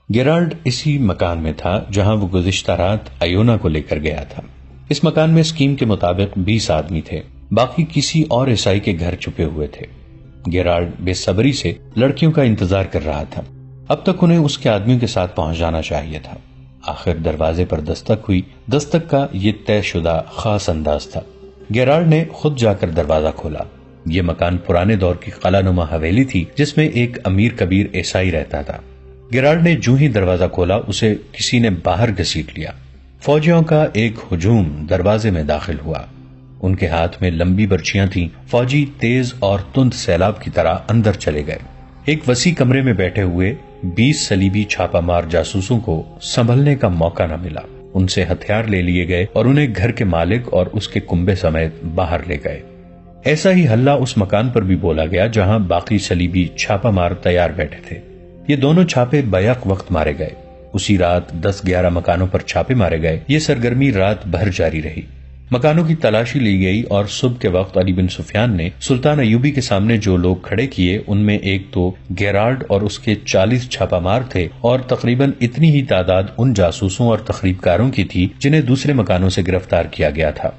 گیرالڈ اسی مکان میں تھا جہاں وہ گزشتہ رات ایونا کو لے کر گیا تھا۔ اس مکان میں اسکیم کے مطابق 20 آدمی تھے، باقی کسی اور عیسائی کے گھر چھپے ہوئے تھے۔ گیرالڈ بے صبری سے لڑکیوں کا انتظار کر رہا تھا، اب تک انہیں اس کے آدمیوں کے ساتھ پہنچ جانا چاہیے تھا۔ آخر دروازے پر دستک ہوئی۔ دستک کا یہ طے شدہ خاص انداز تھا۔ گیرالڈ نے خود جا کر دروازہ کھولا۔ یہ مکان پرانے دور کی قلعہ نما حویلی تھی جس میں ایک امیر کبیر عیسائی رہتا تھا۔ گیرالڈ نے جو ہی دروازہ کھولا اسے کسی نے باہر گھسیٹ لیا۔ فوجیوں کا ایک ہجوم دروازے میں داخل ہوا۔ ان کے ہاتھ میں لمبی برچیاں تھیں۔ فوجی تیز اور تند سیلاب کی طرح اندر چلے گئے۔ ایک وسیع کمرے میں بیٹھے ہوئے 20 صلیبی چھاپا مار جاسوسوں کو سنبھلنے کا موقع نہ ملا۔ ان سے ہتھیار لے لیے گئے اور انہیں گھر کے مالک اور اس کے کنبے سمیت باہر لے گئے۔ ایسا ہی ہلہ اس مکان پر بھی بولا گیا جہاں باقی صلیبی چھاپا مار تیار بیٹھے تھے۔ یہ دونوں چھاپے بیک وقت مارے گئے۔ اسی رات 10-11 مکانوں پر چھاپے مارے گئے۔ یہ سرگرمی رات بھر جاری رہی۔ مکانوں کی تلاشی لی گئی اور صبح کے وقت علی بن سفیان نے سلطان ایوبی کے سامنے جو لوگ کھڑے کیے ان میں ایک تو گیرالڈ اور اس کے 40 چھاپا مار تھے اور تقریباً اتنی ہی تعداد ان جاسوسوں اور تخریب کاروں کی تھی جنہیں دوسرے مکانوں سے گرفتار کیا گیا تھا۔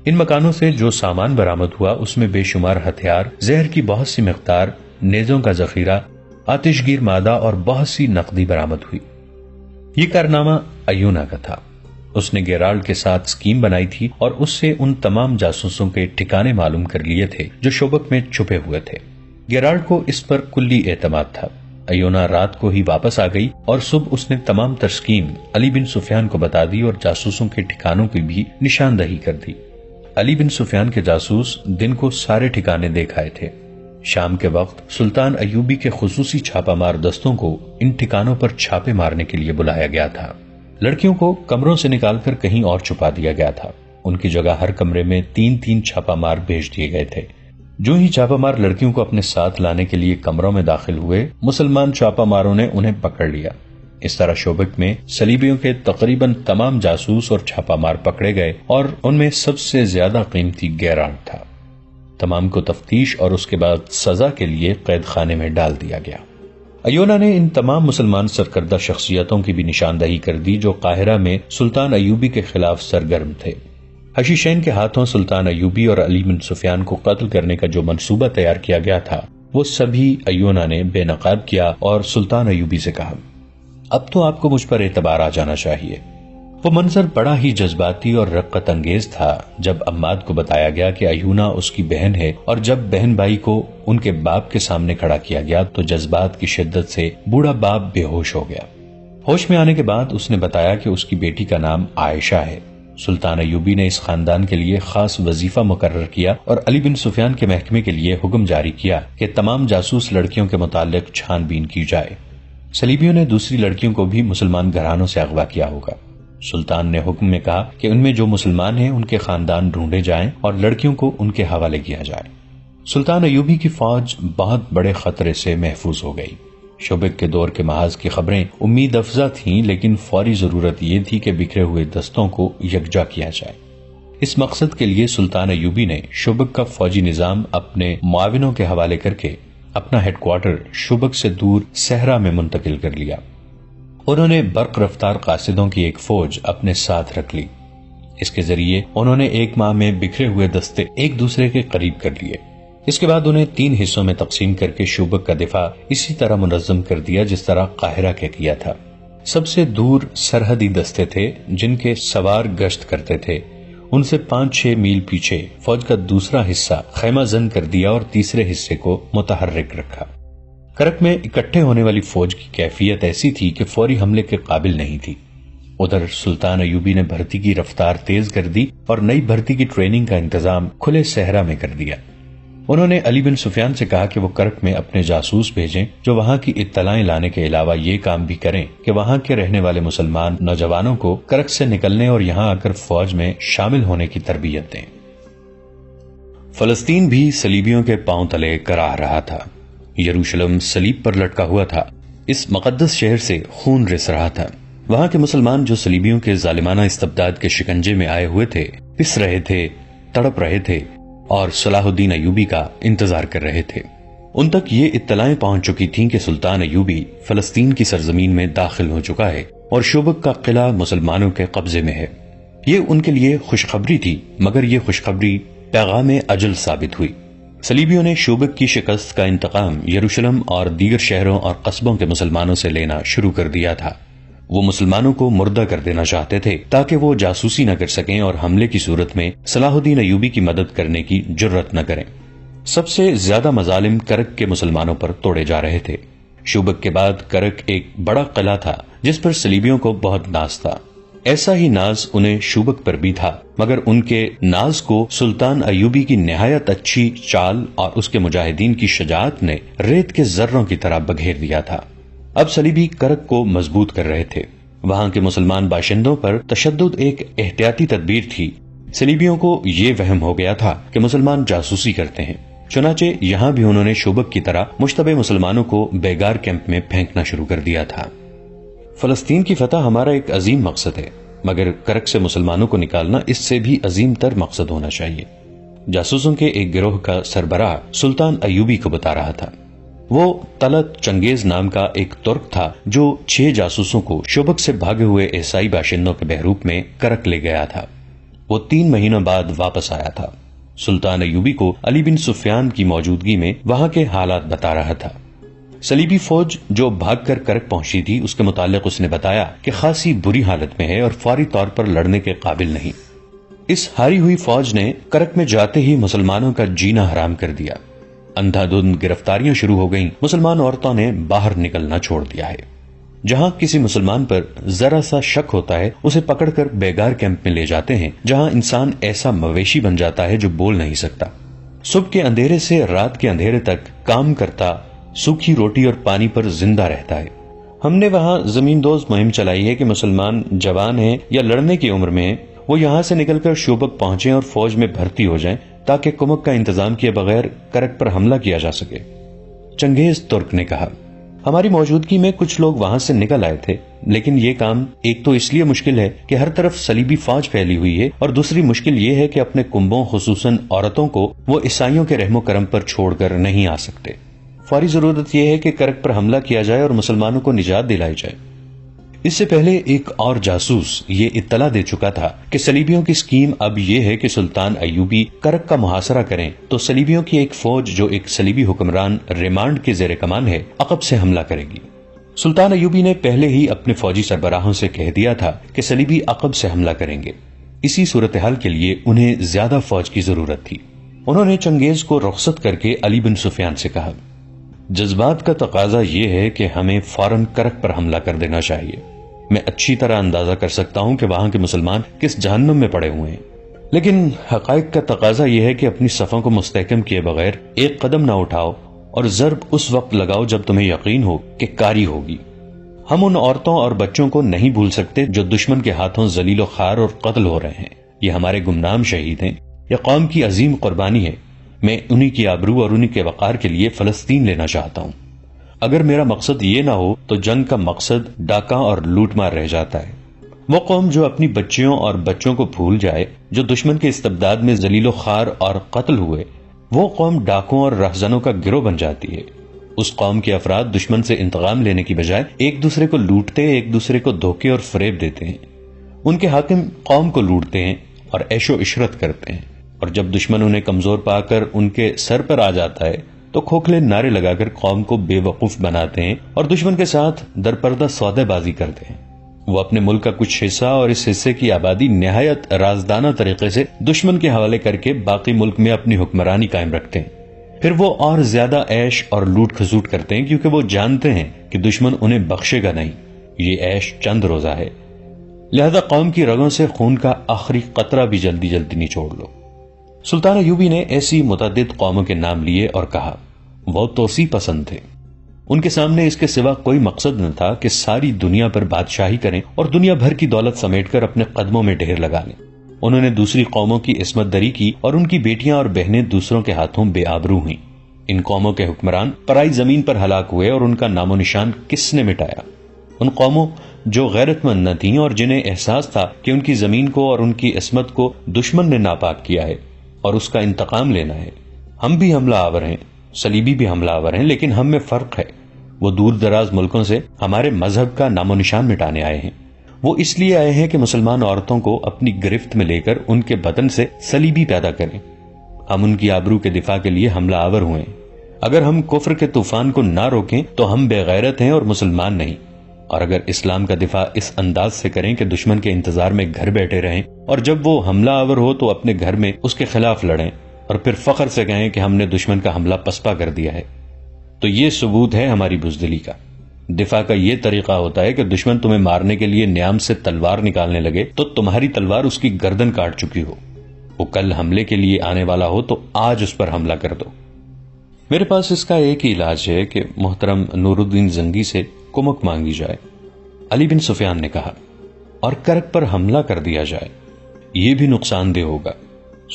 ان مکانوں سے جو سامان برآمد ہوا اس میں بے شمار ہتھیار، زہر کی بہت سی مقدار، نیزوں کا ذخیرہ، آتش گیر مادہ اور بہت سی نقدی برآمد ہوئی۔ یہ کارنامہ ایونا کا تھا۔ اس نے گیرالڈ کے ساتھ اسکیم بنائی تھی اور اس سے ان تمام جاسوسوں کے ٹھکانے معلوم کر لیے تھے جو شوبک میں چھپے ہوئے تھے۔ گیرالڈ کو اس پر کلی اعتماد تھا۔ ایونا رات کو ہی واپس آ گئی اور صبح اس نے تمام تر اسکیم علی بن سفیان کو بتا دی اور جاسوسوں کے ٹھکانوں کی بھی نشاندہی کر دی۔ علی بن سفیان کے جاسوس دن کو سارے ٹھکانے دیکھ آئے تھے۔ شام کے وقت سلطان ایوبی کے خصوصی چھاپا مار دستوں کو ان ٹھکانوں پر چھاپے مارنے کے لیے بلایا گیا تھا۔ لڑکیوں کو کمروں سے نکال کر کہیں اور چھپا دیا گیا تھا۔ ان کی جگہ ہر کمرے میں 3-3 چھاپا مار بھیج دیے گئے تھے۔ جو ہی چھاپا مار لڑکیوں کو اپنے ساتھ لانے کے لیے کمروں میں داخل ہوئے، مسلمان چھاپا ماروں نے انہیں پکڑ لیا۔ اس طرح شوبک میں صلیبیوں کے تقریباً تمام جاسوس اور چھاپا مار پکڑے گئے اور ان میں سب سے زیادہ قیمتی گیرالڈ تھا۔ تمام کو تفتیش اور اس کے بعد سزا کے لیے قید خانے میں ڈال دیا گیا۔ ایونا نے ان تمام مسلمان سرکردہ شخصیتوں کی بھی نشاندہی کر دی جو قاہرہ میں سلطان ایوبی کے خلاف سرگرم تھے۔ حشیشین کے ہاتھوں سلطان ایوبی اور علی بن سفیان کو قتل کرنے کا جو منصوبہ تیار کیا گیا تھا وہ سبھی ایونا نے بے نقاب کیا اور سلطان ایوبی سے کہا، اب تو آپ کو مجھ پر اعتبار آ جانا چاہیے۔ وہ منظر بڑا ہی جذباتی اور رقت انگیز تھا جب عماد کو بتایا گیا کہ ایونا اس کی بہن ہے، اور جب بہن بھائی کو ان کے باپ کے سامنے کھڑا کیا گیا تو جذبات کی شدت سے بوڑھا باپ بے ہوش ہو گیا۔ ہوش میں آنے کے بعد اس نے بتایا کہ اس کی بیٹی کا نام عائشہ ہے۔ سلطان ایوبی نے اس خاندان کے لیے خاص وظیفہ مقرر کیا اور علی بن سفیان کے محکمے کے لیے حکم جاری کیا کہ تمام جاسوس لڑکیوں کے متعلق چھان بین کی جائے۔ صلیبیوں نے دوسری لڑکیوں کو بھی مسلمان گھرانوں سے اغوا کیا ہوگا۔ سلطان نے حکم میں کہا کہ ان میں جو مسلمان ہیں ان کے خاندان ڈھونڈے جائیں اور لڑکیوں کو ان کے حوالے کیا جائے۔ سلطان ایوبی کی فوج بہت بڑے خطرے سے محفوظ ہو گئی۔ شوبک کے دور کے محاذ کی خبریں امید افزا تھیں، لیکن فوری ضرورت یہ تھی کہ بکھرے ہوئے دستوں کو یکجا کیا جائے۔ اس مقصد کے لیے سلطان ایوبی نے شوبک کا فوجی نظام اپنے معاونوں کے حوالے کر کے اپنا ہیڈ کوارٹر شوبک سے دور صحرا میں منتقل کر لیا۔ انہوں نے برق رفتار قاصدوں کی ایک فوج اپنے ساتھ رکھ لی۔ اس کے ذریعے انہوں نے 1 ماہ میں بکھرے ہوئے دستے ایک دوسرے کے قریب کر لیے۔ اس کے بعد انہیں 3 حصوں میں تقسیم کر کے شوبک کا دفاع اسی طرح منظم کر دیا جس طرح قاہرہ کے کیا تھا۔ سب سے دور سرحدی دستے تھے جن کے سوار گشت کرتے تھے، ان سے 5-6 میل پیچھے فوج کا دوسرا حصہ خیمہ زن کر دیا اور تیسرے حصے کو متحرک رکھا۔ کرک میں اکٹھے ہونے والی فوج کی کیفیت ایسی تھی کہ فوری حملے کے قابل نہیں تھی۔ ادھر سلطان ایوبی نے بھرتی کی رفتار تیز کر دی اور نئی بھرتی کی ٹریننگ کا انتظام کھلے صحرا میں کر دیا۔ انہوں نے علی بن سفیان سے کہا کہ وہ کرک میں اپنے جاسوس بھیجیں جو وہاں کی اطلاعیں لانے کے علاوہ یہ کام بھی کریں کہ وہاں کے رہنے والے مسلمان نوجوانوں کو کرک سے نکلنے اور یہاں آ کر فوج میں شامل ہونے کی تربیت دیں۔ فلسطین بھی صلیبیوں کے پاؤں تلے کراہ رہا تھا۔ یروشلم صلیب پر لٹکا ہوا تھا۔ اس مقدس شہر سے خون رس رہا تھا۔ وہاں کے مسلمان جو صلیبیوں کے ظالمانہ استبداد کے شکنجے میں آئے ہوئے تھے، پس رہے تھے، تڑپ رہے تھے اور صلاح الدین ایوبی کا انتظار کر رہے تھے۔ ان تک یہ اطلاعیں پہنچ چکی تھیں کہ سلطان ایوبی فلسطین کی سرزمین میں داخل ہو چکا ہے اور شوبک کا قلعہ مسلمانوں کے قبضے میں ہے۔ یہ ان کے لیے خوشخبری تھی، مگر یہ خوشخبری پیغام اجل ثابت ہوئی۔ صلیبیوں نے شوبک کی شکست کا انتقام یروشلم اور دیگر شہروں اور قصبوں کے مسلمانوں سے لینا شروع کر دیا تھا۔ وہ مسلمانوں کو مردہ کر دینا چاہتے تھے تاکہ وہ جاسوسی نہ کر سکیں اور حملے کی صورت میں صلاح الدین ایوبی کی مدد کرنے کی جرت نہ کریں۔ سب سے زیادہ مظالم کرک کے مسلمانوں پر توڑے جا رہے تھے۔ شوبک کے بعد کرک ایک بڑا قلعہ تھا جس پر صلیبیوں کو بہت ناز تھا۔ ایسا ہی ناز انہیں شوبک پر بھی تھا، مگر ان کے ناز کو سلطان ایوبی کی نہایت اچھی چال اور اس کے مجاہدین کی شجاعت نے ریت کے ذروں کی طرح بگھیر دیا تھا۔ اب صلیبی کرک کو مضبوط کر رہے تھے۔ وہاں کے مسلمان باشندوں پر تشدد ایک احتیاطی تدبیر تھی۔ صلیبیوں کو یہ وہم ہو گیا تھا کہ مسلمان جاسوسی کرتے ہیں، چنانچہ یہاں بھی انہوں نے شوبک کی طرح مشتبہ مسلمانوں کو بیگار کیمپ میں پھینکنا شروع کر دیا تھا۔ فلسطین کی فتح ہمارا ایک عظیم مقصد ہے، مگر کرک سے مسلمانوں کو نکالنا اس سے بھی عظیم تر مقصد ہونا چاہیے۔ جاسوسوں کے ایک گروہ کا سربراہ سلطان ایوبی کو بتا رہا تھا۔ وہ طلعت چنگیز نام کا ایک ترک تھا جو 6 جاسوسوں کو شوبک سے بھاگے ہوئے عیسائی باشندوں کے بحروپ میں کرک لے گیا تھا۔ وہ 3 مہینوں بعد واپس آیا تھا۔ سلطان ایوبی کو علی بن سفیان کی موجودگی میں وہاں کے حالات بتا رہا تھا۔ صلیبی فوج جو بھاگ کر کرک پہنچی تھی، اس کے متعلق اس نے بتایا کہ خاصی بری حالت میں ہے اور فوری طور پر لڑنے کے قابل نہیں۔ اس ہاری ہوئی فوج نے کرک میں جاتے ہی مسلمانوں کا جینا حرام کر دیا۔ اندھا دھند گرفتاریاں شروع ہو گئیں۔ مسلمان عورتوں نے باہر نکلنا چھوڑ دیا ہے۔ جہاں کسی مسلمان پر ذرا سا شک ہوتا ہے، اسے پکڑ کر بیگار کیمپ میں لے جاتے ہیں، جہاں انسان ایسا مویشی بن جاتا ہے جو بول نہیں سکتا۔ صبح کے اندھیرے سے رات کے اندھیرے تک کام کرتا، سوکھی روٹی اور پانی پر زندہ رہتا ہے۔ ہم نے وہاں زمین دوز مہم چلائی ہے کہ مسلمان جوان ہیں یا لڑنے کی عمر میں ہیں، وہ یہاں سے نکل کر شوبک پہنچیں اور فوج میں بھرتی ہو جائیں تاکہ کمک کا انتظام کیے بغیر کرک پر حملہ کیا جا سکے۔ چنگیز ترک نے کہا، ہماری موجودگی میں کچھ لوگ وہاں سے نکل آئے تھے، لیکن یہ کام ایک تو اس لیے مشکل ہے کہ ہر طرف صلیبی فوج پھیلی ہوئی ہے، اور دوسری مشکل یہ ہے کہ اپنے کنبوں خصوصاً عورتوں کو وہ عیسائیوں کے رحم و کرم پر چھوڑ کر نہیں آ سکتے۔ فوری ضرورت یہ ہے کہ کرک پر حملہ کیا جائے اور مسلمانوں کو نجات دلائی جائے۔ اس سے پہلے ایک اور جاسوس یہ اطلاع دے چکا تھا کہ صلیبیوں کی سکیم اب یہ ہے کہ سلطان ایوبی کرک کا محاصرہ کریں تو صلیبیوں کی ایک فوج جو ایک صلیبی حکمران ریمانڈ کے زیر کمان ہے، عقب سے حملہ کرے گی۔ سلطان ایوبی نے پہلے ہی اپنے فوجی سربراہوں سے کہہ دیا تھا کہ صلیبی عقب سے حملہ کریں گے۔ اسی صورتحال کے لیے انہیں زیادہ فوج کی ضرورت تھی۔ انہوں نے چنگیز کو رخصت کر کے علی بن سفیان سے کہا، جذبات کا تقاضا یہ ہے کہ ہمیں فوراً کرک پر حملہ کر دینا چاہیے۔ میں اچھی طرح اندازہ کر سکتا ہوں کہ وہاں کے مسلمان کس جہنم میں پڑے ہوئے ہیں، لیکن حقائق کا تقاضا یہ ہے کہ اپنی صفوں کو مستحکم کیے بغیر ایک قدم نہ اٹھاؤ اور ضرب اس وقت لگاؤ جب تمہیں یقین ہو کہ کاری ہوگی۔ ہم ان عورتوں اور بچوں کو نہیں بھول سکتے جو دشمن کے ہاتھوں ذلیل و خوار اور قتل ہو رہے ہیں۔ یہ ہمارے گمنام شہید ہیں، یہ قوم کی عظیم قربانی ہے۔ میں انہی کی آبرو اور انہی کے وقار کے لیے فلسطین لینا چاہتا ہوں۔ اگر میرا مقصد یہ نہ ہو تو جنگ کا مقصد ڈاکہ اور لوٹ مار رہ جاتا ہے۔ وہ قوم جو اپنی بچیوں اور بچوں کو بھول جائے، جو دشمن کے استبداد میں ذلیل و خوار اور قتل ہوئے، وہ قوم ڈاکوں اور رہزنوں کا گروہ بن جاتی ہے۔ اس قوم کے افراد دشمن سے انتقام لینے کی بجائے ایک دوسرے کو لوٹتے، ایک دوسرے کو دھوکے اور فریب دیتے ہیں۔ ان کے حاکم قوم کو لوٹتے ہیں اور عیش و عشرت کرتے ہیں، اور جب دشمن انہیں کمزور پا کر ان کے سر پر آ جاتا ہے تو کھوکھلے نعرے لگا کر قوم کو بے وقوف بناتے ہیں اور دشمن کے ساتھ درپردہ سودے بازی کرتے ہیں۔ وہ اپنے ملک کا کچھ حصہ اور اس حصے کی آبادی نہایت رازدانہ طریقے سے دشمن کے حوالے کر کے باقی ملک میں اپنی حکمرانی قائم رکھتے ہیں۔ پھر وہ اور زیادہ عیش اور لوٹ کھسوٹ کرتے ہیں، کیونکہ وہ جانتے ہیں کہ دشمن انہیں بخشے گا نہیں۔ یہ عیش چند روزہ ہے، لہذا قوم کی رگوں سے خون کا آخری قطرہ بھی جلدی جلدی نچوڑ لو۔ سلطان ایوبی نے ایسی متعدد قوموں کے نام لیے اور کہا، وہ توسیع پسند تھے، ان کے سامنے اس کے سوا کوئی مقصد نہ تھا کہ ساری دنیا پر بادشاہی کریں اور دنیا بھر کی دولت سمیٹ کر اپنے قدموں میں ڈھیر لگا لیں۔ انہوں نے دوسری قوموں کی عصمت دری کی اور ان کی بیٹیاں اور بہنیں دوسروں کے ہاتھوں بے آبرو ہوئیں۔ ان قوموں کے حکمران پرائی زمین پر ہلاک ہوئے اور ان کا نام و نشان کس نے مٹایا؟ ان قوموں جو غیرت مند نہ تھیں اور جنہیں احساس تھا کہ ان کی زمین کو اور ان کی عصمت کو دشمن نے ناپاک کیا ہے اور اس کا انتقام لینا ہے۔ ہم بھی حملہ آور ہیں، صلیبی بھی حملہ آور ہیں، لیکن ہم میں فرق ہے۔ وہ دور دراز ملکوں سے ہمارے مذہب کا نام و نشان مٹانے آئے ہیں۔ وہ اس لیے آئے ہیں کہ مسلمان عورتوں کو اپنی گرفت میں لے کر ان کے بدن سے صلیبی پیدا کریں۔ ہم ان کی آبرو کے دفاع کے لیے حملہ آور ہوئے ہیں۔ اگر ہم کفر کے طوفان کو نہ روکیں تو ہم بے غیرت ہیں اور مسلمان نہیں، اور اگر اسلام کا دفاع اس انداز سے کریں کہ دشمن کے انتظار میں گھر بیٹھے رہیں اور جب وہ حملہ آور ہو تو اپنے گھر میں اس کے خلاف لڑیں اور پھر فخر سے کہیں کہ ہم نے دشمن کا حملہ پسپا کر دیا ہے، تو یہ ثبوت ہے ہماری بزدلی کا۔ دفاع کا یہ طریقہ ہوتا ہے کہ دشمن تمہیں مارنے کے لیے نیام سے تلوار نکالنے لگے تو تمہاری تلوار اس کی گردن کاٹ چکی ہو۔ وہ کل حملے کے لیے آنے والا ہو تو آج اس پر حملہ کر دو۔ میرے پاس اس کا ایک ہی علاج ہے کہ محترم نور الدین زنگی سے کمک مانگی جائے، علی بن سفیان نے کہا، اور کرک پر حملہ کر دیا جائے، یہ بھی نقصان دہ ہوگا۔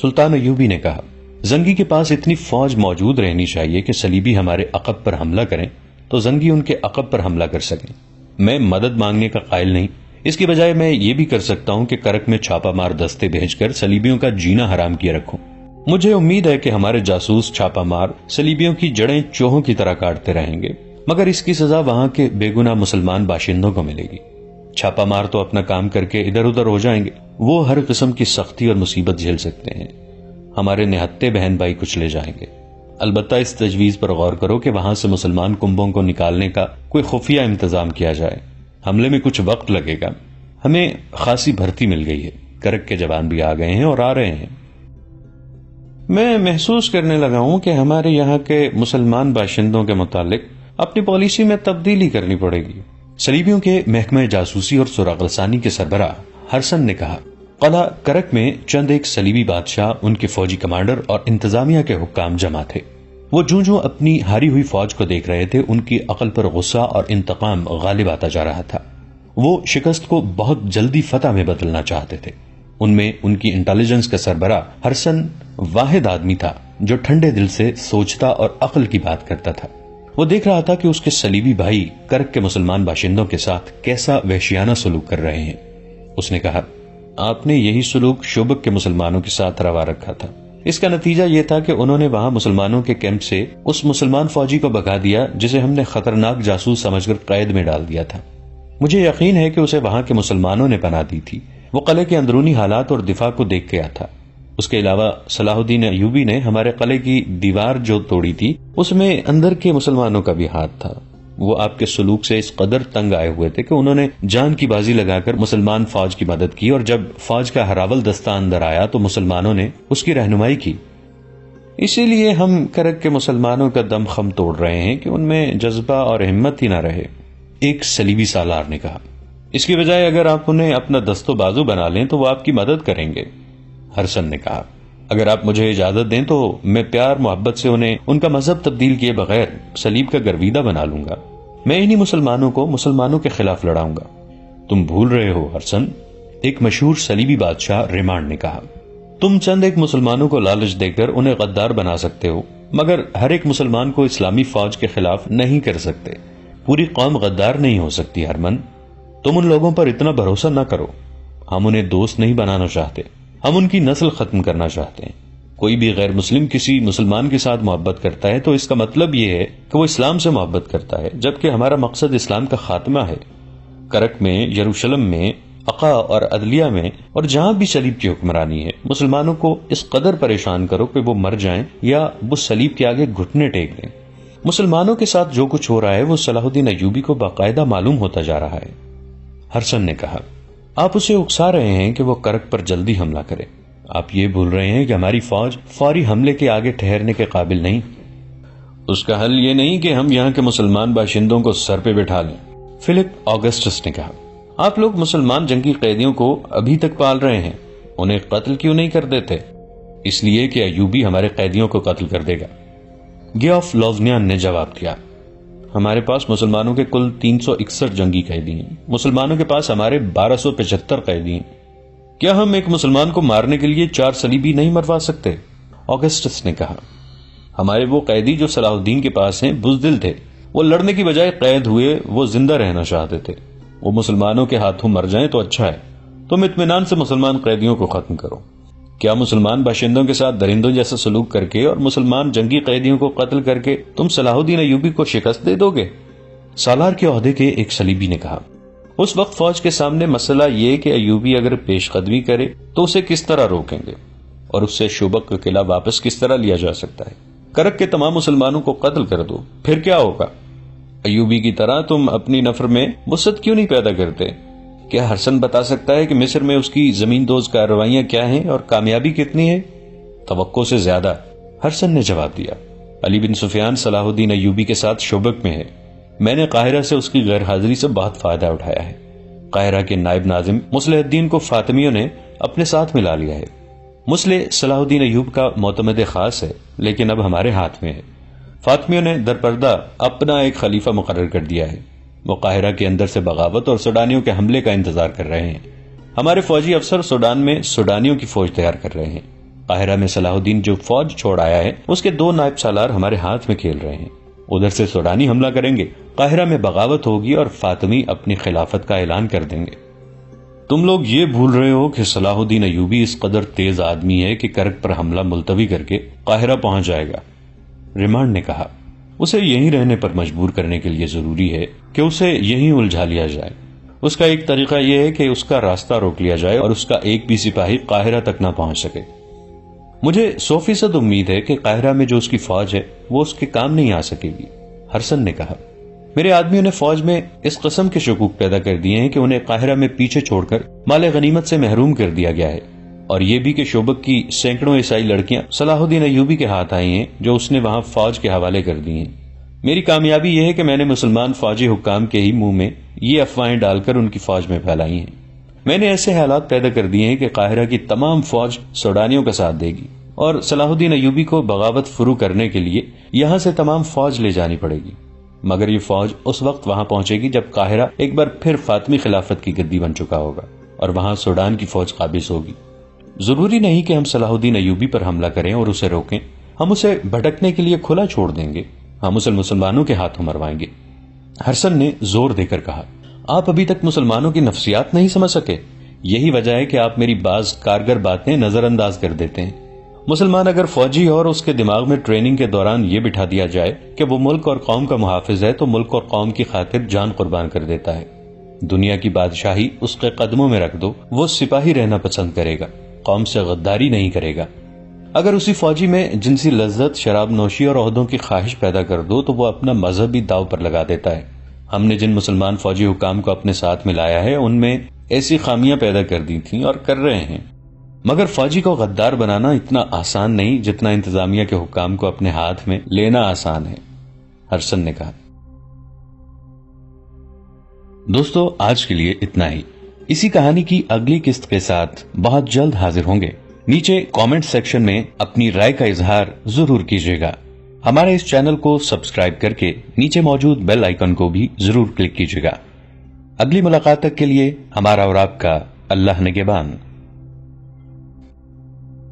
سلطان ایوبی نے کہا، زنگی کے پاس اتنی فوج موجود رہنی چاہیے کہ صلیبی ہمارے عقب پر حملہ کریں تو زنگی ان کے عقب پر حملہ کر سکیں۔ میں مدد مانگنے کا قائل نہیں، اس کی بجائے میں یہ بھی کر سکتا ہوں کہ کرک میں چھاپا مار دستے بھیج کر صلیبیوں کا جینا حرام کیے رکھوں۔ مجھے امید ہے کہ ہمارے جاسوس چھاپا مار صلیبیوں کی جڑیں چوہوں کی طرح کاٹتے رہیں گے، مگر اس کی سزا وہاں کے بے گناہ مسلمان باشندوں کو ملے گی۔ چھاپا مار تو اپنا کام کر کے ادھر ادھر ہو جائیں گے، وہ ہر قسم کی سختی اور مصیبت جھیل سکتے ہیں، ہمارے نہتے بہن بھائی کچھ لے جائیں گے۔ البتہ اس تجویز پر غور کرو کہ وہاں سے مسلمان کنبوں کو نکالنے کا کوئی خفیہ انتظام کیا جائے۔ حملے میں کچھ وقت لگے گا، ہمیں خاصی بھرتی مل گئی ہے، کرک کے جوان بھی آ گئے ہیں اور آ رہے ہیں۔ میں محسوس کرنے لگا ہوں کہ ہمارے یہاں کے مسلمان باشندوں کے متعلق اپنی پالیسی میں تبدیلی کرنی پڑے گی۔ صلیبیوں کے محکمہ جاسوسی اور سراغ رسانی کے سربراہ ہرسن نے کہا، قلعہ کرک میں چند ایک صلیبی بادشاہ، ان کے فوجی کمانڈر اور انتظامیہ کے حکام جمع تھے۔ وہ جوں اپنی ہاری ہوئی فوج کو دیکھ رہے تھے، ان کی عقل پر غصہ اور انتقام غالب آتا جا رہا تھا۔ وہ شکست کو بہت جلدی فتح میں بدلنا چاہتے تھے۔ ان میں ان کی انٹیلیجنس کا سربراہ ہرسن واحد آدمی تھا جو ٹھنڈے دل سے سوچتا اور عقل کی بات کرتا تھا۔ وہ دیکھ رہا تھا کہ اس کے صلیبی بھائی کرک کے مسلمان باشندوں کے ساتھ کیسا وحشیانہ سلوک کر رہے ہیں۔ اس نے کہا، آپ نے یہی سلوک شوبک کے مسلمانوں کے ساتھ روا رکھا تھا۔ اس کا نتیجہ یہ تھا کہ انہوں نے وہاں مسلمانوں کے کیمپ سے اس مسلمان فوجی کو بھگا دیا جسے ہم نے خطرناک جاسوس سمجھ کر قید میں ڈال دیا تھا۔ مجھے یقین ہے کہ اسے وہاں کے مسلمانوں نے پناہ دی تھی۔ وہ قلعے کے اندرونی حالات اور دفاع کو دیکھ کے آیا تھا۔ اس کے علاوہ صلاح الدین ایوبی نے ہمارے قلعے کی دیوار جو توڑی تھی اس میں اندر کے مسلمانوں کا بھی ہاتھ تھا۔ وہ آپ کے سلوک سے اس قدر تنگ آئے ہوئے تھے کہ انہوں نے جان کی بازی لگا کر مسلمان فوج کی مدد کی، اور جب فوج کا ہراول دستہ اندر آیا تو مسلمانوں نے اس کی رہنمائی کی۔ اسی لیے ہم کرک کے مسلمانوں کا دم خم توڑ رہے ہیں کہ ان میں جذبہ اور ہمت ہی نہ رہے، ایک صلیبی سالار نے کہا۔ اس کی بجائے اگر آپ انہیں اپنا دست و بازو بنا لیں تو وہ آپ کی مدد کریں گے، ہرسن نے کہا۔ اگر آپ مجھے اجازت دیں تو میں پیار محبت سے انہیں ان کا مذہب تبدیل کیے بغیر صلیب کا گرویدہ بنا لوں گا۔ میں انہی مسلمانوں کو مسلمانوں کے خلاف لڑاؤں گا۔ تم بھول رہے ہو ہرسن، ایک مشہور صلیبی بادشاہ ریمانڈ نے کہا۔ تم چند ایک مسلمانوں کو لالچ دے کر انہیں غدار بنا سکتے ہو، مگر ہر ایک مسلمان کو اسلامی فوج کے خلاف نہیں کر سکتے۔ پوری قوم غدار نہیں ہو سکتی ہرمن، تم ان لوگوں پر اتنا بھروسہ نہ کرو۔ ہم انہیں دوست نہیں بنانا چاہتے، ہم ان کی نسل ختم کرنا چاہتے ہیں۔ کوئی بھی غیر مسلم کسی مسلمان کے ساتھ محبت کرتا ہے تو اس کا مطلب یہ ہے کہ وہ اسلام سے محبت کرتا ہے، جبکہ ہمارا مقصد اسلام کا خاتمہ ہے۔ کرک میں، یروشلم میں، عقا اور عدلیہ میں اور جہاں بھی صلیب کی حکمرانی ہے، مسلمانوں کو اس قدر پریشان کرو کہ وہ مر جائیں یا وہ صلیب کے آگے گھٹنے ٹیک دیں۔ مسلمانوں کے ساتھ جو کچھ ہو رہا ہے وہ صلاح الدین ایوبی کو باقاعدہ معلوم ہوتا جا رہا ہے، ہرسن نے کہا۔ آپ اسے اکسا رہے ہیں کہ وہ کرک پر جلدی حملہ کرے۔ آپ یہ بھول رہے ہیں کہ ہماری فوج فوری حملے کے آگے ٹھہرنے کے قابل نہیں۔ اس کا حل یہ نہیں کہ ہم یہاں کے مسلمان باشندوں کو سر پہ بٹھا لیں، فلپ آگسٹس نے کہا۔ آپ لوگ مسلمان جنگی قیدیوں کو ابھی تک پال رہے ہیں، انہیں قتل کیوں نہیں کر دیتے؟ اس لیے کہ ایوبی ہمارے قیدیوں کو قتل کر دے گا، گیوف لوزنیان نے جواب دیا۔ ہمارے پاس مسلمانوں کے کل 361 جنگی قیدی ہیں، مسلمانوں کے پاس ہمارے 1275 قیدی ہیں۔ کیا ہم ایک مسلمان کو مارنے کے لیے 4 صلیبی نہیں مروا سکتے؟ آگسٹس نے کہا۔ ہمارے وہ قیدی جو صلاح الدین کے پاس ہیں بزدل تھے، وہ لڑنے کی بجائے قید ہوئے، وہ زندہ رہنا چاہتے تھے۔ وہ مسلمانوں کے ہاتھوں مر جائیں تو اچھا ہے، تم اطمینان سے مسلمان قیدیوں کو ختم کرو۔ کیا مسلمان باشندوں کے ساتھ درندوں جیسا سلوک کر کے اور مسلمان جنگی قیدیوں کو قتل کر کے تم صلاح الدین ایوبی کو شکست دے دو گے؟ سالار کے عہدے کے ایک سلیبی نے کہا۔ اس وقت فوج کے سامنے مسئلہ یہ کہ ایوبی اگر پیش قدمی کرے تو اسے کس طرح روکیں گے اور اس سے شوبک کا قلعہ واپس کس طرح لیا جا سکتا ہے؟ کرک کے تمام مسلمانوں کو قتل کر دو، پھر کیا ہوگا؟ ایوبی کی طرح تم اپنی نفر میں وسعت کیوں نہیں پیدا کرتے؟ کیا ہرسن بتا سکتا ہے کہ مصر میں اس کی زمین دوز کارروائیاں کیا ہیں اور کامیابی کتنی ہے؟ توقع سے زیادہ، ہرسن نے جواب دیا۔ علی بن سفیان صلاح الدین ایوبی کے ساتھ شوبک میں ہے۔ میں نے قاہرہ سے اس کی غیر حاضری سے بہت فائدہ اٹھایا ہے۔ قاہرہ کے نائب ناظم مصلح الدین کو فاطمیوں نے اپنے ساتھ ملا لیا ہے۔ مصلح صلاح الدین ایوب کا معتمد خاص ہے، لیکن اب ہمارے ہاتھ میں ہے۔ فاطمیوں نے درپردہ اپنا ایک خلیفہ مقرر کر دیا ہے۔ وہ قاہرہ کے اندر سے بغاوت اور سوڈانیوں کے حملے کا انتظار کر رہے ہیں۔ ہمارے فوجی افسر سوڈان میں سوڈانیوں کی فوج تیار کر رہے ہیں۔ قاہرہ میں صلاح الدین جو فوج چھوڑ آیا ہے اس کے 2 نائب سالار ہمارے ہاتھ میں کھیل رہے ہیں۔ ادھر سے سوڈانی حملہ کریں گے، قاہرہ میں بغاوت ہوگی اور فاطمی اپنی خلافت کا اعلان کر دیں گے۔ تم لوگ یہ بھول رہے ہو کہ صلاح الدین ایوبی اس قدر تیز آدمی ہے کہ کرک پر حملہ ملتوی کر کے قاہرہ پہنچ جائے گا۔ ریمانڈ نے کہا، اسے یہیں رہنے پر مجبور کرنے کے لیے ضروری ہے کہ اسے یہیں الجھا لیا جائے۔ اس کا ایک طریقہ یہ ہے کہ اس کا راستہ روک لیا جائے اور اس کا ایک بھی سپاہی قاہرہ تک نہ پہنچ سکے۔ مجھے 100% امید ہے کہ قاہرہ میں جو اس کی فوج ہے وہ اس کے کام نہیں آ سکے گی، ہرسن نے کہا۔ میرے آدمیوں نے فوج میں اس قسم کے شکوک پیدا کر دیے ہیں کہ انہیں قاہرہ میں پیچھے چھوڑ کر مال غنیمت سے محروم کر دیا گیا ہے، اور یہ بھی کہ شوبک کی سینکڑوں عیسائی لڑکیاں صلاح الدین ایوبی کے ہاتھ آئی ہیں جو اس نے وہاں فوج کے حوالے کر دی ہیں۔ میری کامیابی یہ ہے کہ میں نے مسلمان فوجی حکام کے ہی منہ میں یہ افواہیں ڈال کر ان کی فوج میں پھیلائی ہیں۔ میں نے ایسے حالات پیدا کر دیے ہیں کہ قاہرہ کی تمام فوج سوڈانیوں کا ساتھ دے گی اور صلاح الدین ایوبی کو بغاوت فرو کرنے کے لیے یہاں سے تمام فوج لے جانی پڑے گی، مگر یہ فوج اس وقت وہاں پہنچے گی جب قاہرہ ایک بار پھر فاطمی خلافت کی گدی بن چکا ہوگا اور وہاں سوڈان کی فوج قابض ہوگی۔ ضروری نہیں کہ ہم صلاح الدین ایوبی پر حملہ کریں اور اسے روکیں، ہم اسے بھٹکنے کے لیے کھلا چھوڑ دیں گے، ہم اسے مسلمانوں کے ہاتھوں مروائیں گے۔ ہرسن نے زور دے کر کہا، آپ ابھی تک مسلمانوں کی نفسیات نہیں سمجھ سکے، یہی وجہ ہے کہ آپ میری بعض کارگر باتیں نظر انداز کر دیتے ہیں۔ مسلمان اگر فوجی اور اس کے دماغ میں ٹریننگ کے دوران یہ بٹھا دیا جائے کہ وہ ملک اور قوم کا محافظ ہے تو ملک اور قوم کی خاطر جان قربان کر دیتا ہے۔ دنیا کی بادشاہی اس کے قدموں میں رکھ دو، وہ سپاہی رہنا پسند کرے گا، قوم سے غداری نہیں کرے گا۔ اگر اسی فوجی میں جنسی لذت، شراب نوشی اور عہدوں کی خواہش پیدا کر دو تو وہ اپنا مذہب بھی داؤ پر لگا دیتا ہے۔ ہم نے جن مسلمان فوجی حکام کو اپنے ساتھ ملایا ہے ان میں ایسی خامیاں پیدا کر دی تھیں اور کر رہے ہیں، مگر فوجی کو غدار بنانا اتنا آسان نہیں جتنا انتظامیہ کے حکام کو اپنے ہاتھ میں لینا آسان ہے، ہرسن نے کہا۔ دوستو، آج کے لیے اتنا ہی۔ اسی کہانی کی اگلی قسط کے ساتھ بہت جلد حاضر ہوں گے۔ نیچے کامنٹ سیکشن میں اپنی رائے کا اظہار ضرور کیجیے گا۔ ہمارے اس چینل کو سبسکرائب کر کے نیچے موجود بیل آئیکن کو بھی ضرور کلک کیجیے گا۔ اگلی ملاقات تک کے لیے ہمارا اور آپ کا اللہ نگہبان۔